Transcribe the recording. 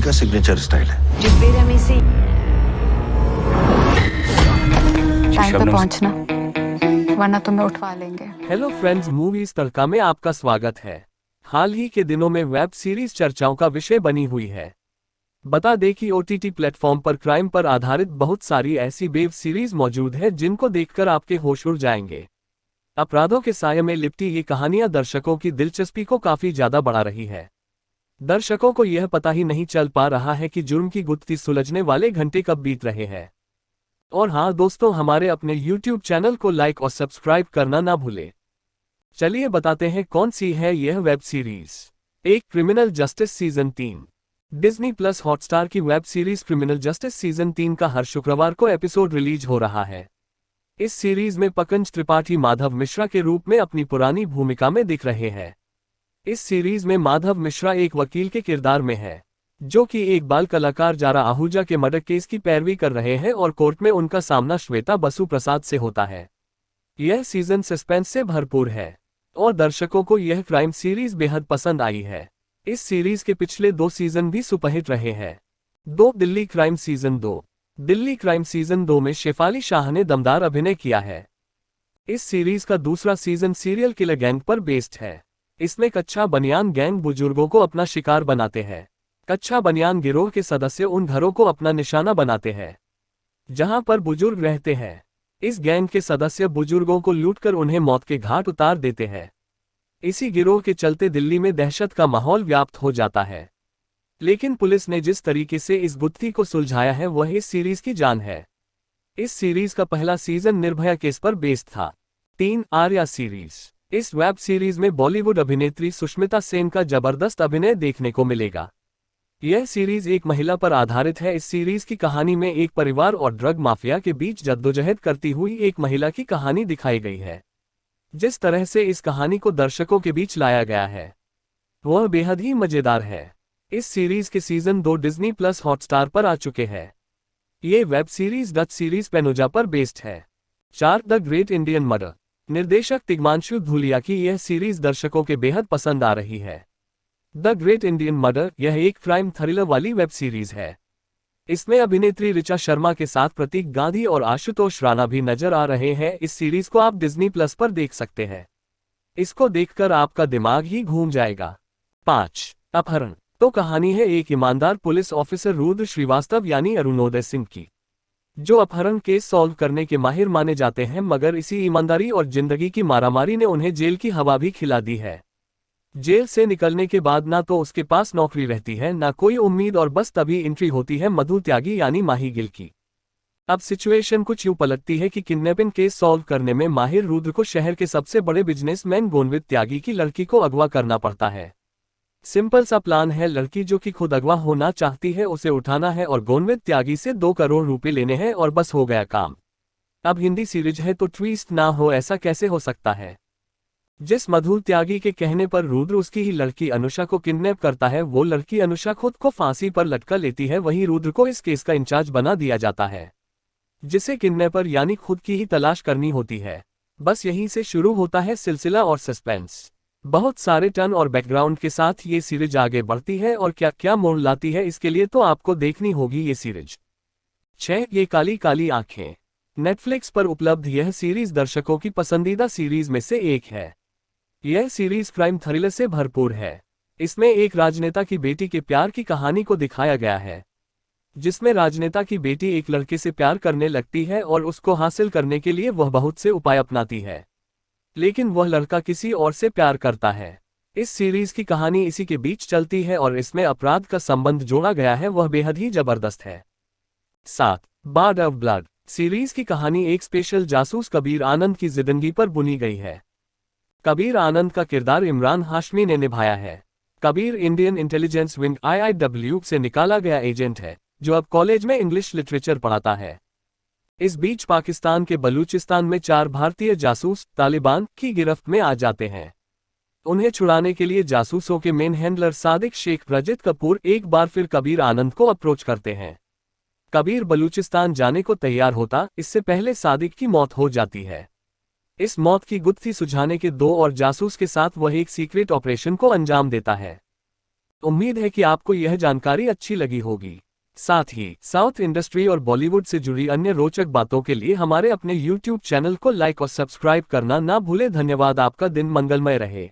इन्हीं का signature style है। जिस बेरहमी से टाइम पे पहुंचना, वरना तुम्हें उठवा लेंगे। हेलो फ्रेंड्स, मूवीज तड़का में आपका स्वागत है। हाल ही के दिनों में वेब सीरीज चर्चाओं का विषय बनी हुई है। बता दें कि ओटीटी प्लेटफॉर्म पर क्राइम पर आधारित बहुत सारी ऐसी वेब सीरीज मौजूद है जिनको देखकर आपके होश उड़ जाएंगे। अपराधों के साये में लिपटी ये कहानियां दर्शकों की दिलचस्पी को काफी ज्यादा बढ़ा रही है। दर्शकों को यह पता ही नहीं चल पा रहा है कि जुर्म की गुत्थी सुलझने वाले घंटे कब बीत रहे हैं। और हाँ दोस्तों, हमारे अपने YouTube चैनल को लाइक और सब्सक्राइब करना ना भूलें। चलिए बताते हैं कौन सी है यह वेब सीरीज। एक criminal justice season 3। Disney plus Hotstar की web series criminal justice season 3 का हर शुक्रवार को एपिसोड रिलीज हो रहा है। इस सीरीज में पंकज त्रिपाठी माधव मिश्रा के रूप में अपनी पुरानी भूमिका में दिख रहे हैं। इस सीरीज में माधव मिश्रा एक वकील के किरदार में है, जो कि एक बाल कलाकार जारा आहूजा के मर्डर केस की पैरवी कर रहे हैं और कोर्ट में उनका सामना श्वेता बसु प्रसाद से होता है। यह सीजन सस्पेंस से भरपूर है और दर्शकों को यह क्राइम सीरीज बेहद पसंद आई है। इस सीरीज के पिछले 2 सीजन भी सुपरहिट रहे हैं। Delhi crime season 2। Delhi crime season 2 में शेफाली शाह ने दमदार अभिनय किया है। इस सीरीज का दूसरा सीजन सीरियल किलर गैंग पर बेस्ड है। इसमें कच्चा बनियान गैंग बुजुर्गों को अपना शिकार बनाते हैं। कच्चा बनियान गिरोह के सदस्य उन घरों को अपना निशाना बनाते हैं जहां पर बुजुर्ग रहते हैं। इस गैंग के सदस्य बुजुर्गों को लूटकर उन्हें मौत के घाट उतार देते हैं। इसी गिरोह के चलते दिल्ली में दहशत का माहौल व्याप्त हो जाता है। लेकिन पुलिस ने जिस तरीके से इस गुत्थी को सुलझाया है वह इस सीरीज की जान है। इस सीरीज का पहला सीजन निर्भया केस पर बेस्ड था। 3 आर्या सीरीज। इस वेब सीरीज में बॉलीवुड अभिनेत्री सुष्मिता सेन का जबरदस्त अभिनय देखने को मिलेगा। यह सीरीज एक महिला पर आधारित है। इस सीरीज की कहानी में एक परिवार और ड्रग माफिया के बीच जद्दोजहद करती हुई एक महिला की कहानी दिखाई गई है। जिस तरह से इस कहानी को दर्शकों के बीच लाया गया है वह बेहद ही मजेदार है। इस सीरीज के सीजन 2 डिज्नी प्लस हॉटस्टार पर आ चुके हैं। ये वेब सीरीज डच सीरीज पेनोजा पर बेस्ड है। 4 द ग्रेट इंडियन मर्डर। निर्देशक तिग्मांशु धूलिया की यह सीरीज दर्शकों के बेहद पसंद आ रही है। द ग्रेट इंडियन मर्डर यह एक क्राइम थ्रिलर वाली वेब सीरीज है। इसमें अभिनेत्री ऋचा शर्मा के साथ प्रतीक गांधी और आशुतोष राणा भी नजर आ रहे हैं। इस सीरीज को आप डिज्नी प्लस पर देख सकते हैं। इसको देखकर आपका दिमाग ही घूम जाएगा। 5 अपहरण। तो कहानी है एक ईमानदार पुलिस ऑफिसर रुद्र श्रीवास्तव यानी अरुणोदय सिंह की, जो अपहरण केस सॉल्व करने के माहिर माने जाते हैं, मगर इसी ईमानदारी और जिंदगी की मारामारी ने उन्हें जेल की हवा भी खिला दी है। जेल से निकलने के बाद ना तो उसके पास नौकरी रहती है ना कोई उम्मीद, और बस तभी एंट्री होती है मधु त्यागी यानी माही गिल की। अब सिचुएशन कुछ यूं पलटती है कि किडनैपिंग केस सॉल्व करने में माहिर रुद्र को शहर के सबसे बड़े बिजनेसमैन गोविंद त्यागी की लड़की को अगवा करना पड़ता है। सिंपल सा प्लान है, लड़की जो कि खुद अगवा होना चाहती है उसे उठाना है और गोविंद त्यागी से 2 करोड़ रुपए लेने हैं और बस हो गया काम। अब हिंदी सीरीज है तो ट्विस्ट ना हो ऐसा कैसे हो सकता है। जिस मधु त्यागी के कहने पर रुद्र उसकी ही लड़की अनुषा को किडनैप करता है, वो लड़की अनुषा खुद को फांसी पर लटका लेती है। वहीं रुद्र को इस केस का इंचार्ज बना दिया जाता है, जिसे किडनैपर यानी खुद की ही तलाश करनी होती है। बस यहीं से शुरू होता है सिलसिला और सस्पेंस। बहुत सारे टर्न और बैकग्राउंड के साथ ये सीरीज आगे बढ़ती है और क्या क्या मोड़ लाती है, इसके लिए तो आपको देखनी होगी ये सीरीज। 6 ये काली काली आंखें। नेटफ्लिक्स पर उपलब्ध यह सीरीज दर्शकों की पसंदीदा सीरीज में से एक है। यह सीरीज क्राइम थ्रिलर से भरपूर है। इसमें एक राजनेता की बेटी के प्यार की कहानी को दिखाया गया है, जिसमें राजनेता की बेटी एक लड़के से प्यार करने लगती है और उसको हासिल करने के लिए वह बहुत से उपाय अपनाती है, लेकिन वह लड़का किसी और से प्यार करता है। इस सीरीज की कहानी इसी के बीच चलती है और इसमें अपराध का संबंध जोड़ा गया है, वह बेहद ही जबरदस्त है। 7 बार्ड ऑफ ब्लड। सीरीज की कहानी एक स्पेशल जासूस कबीर आनंद की जिंदगी पर बुनी गई है। कबीर आनंद का किरदार इमरान हाशमी ने निभाया है। Kabir Indian intelligence wing IIW से निकाला गया एजेंट है, जो अब कॉलेज में इंग्लिश लिटरेचर पढ़ाता है। इस बीच पाकिस्तान के बलूचिस्तान में 4 भारतीय जासूस तालिबान की गिरफ्त में आ जाते हैं। उन्हें छुड़ाने के लिए जासूसों के मेन हैंडलर सादिक शेख रजित कपूर एक बार फिर कबीर आनंद को अप्रोच करते हैं। कबीर बलूचिस्तान जाने को तैयार होता, इससे पहले सादिक की मौत हो जाती है। इस मौत की गुत्थी सुलझाने के 2 और जासूस के साथ वह एक सीक्रेट ऑपरेशन को अंजाम देता है। उम्मीद है कि आपको यह जानकारी अच्छी लगी होगी। साथ ही साउथ इंडस्ट्री और बॉलीवुड से जुड़ी अन्य रोचक बातों के लिए हमारे अपने YouTube चैनल को लाइक और सब्सक्राइब करना ना भूलें। धन्यवाद। आपका दिन मंगलमय रहे।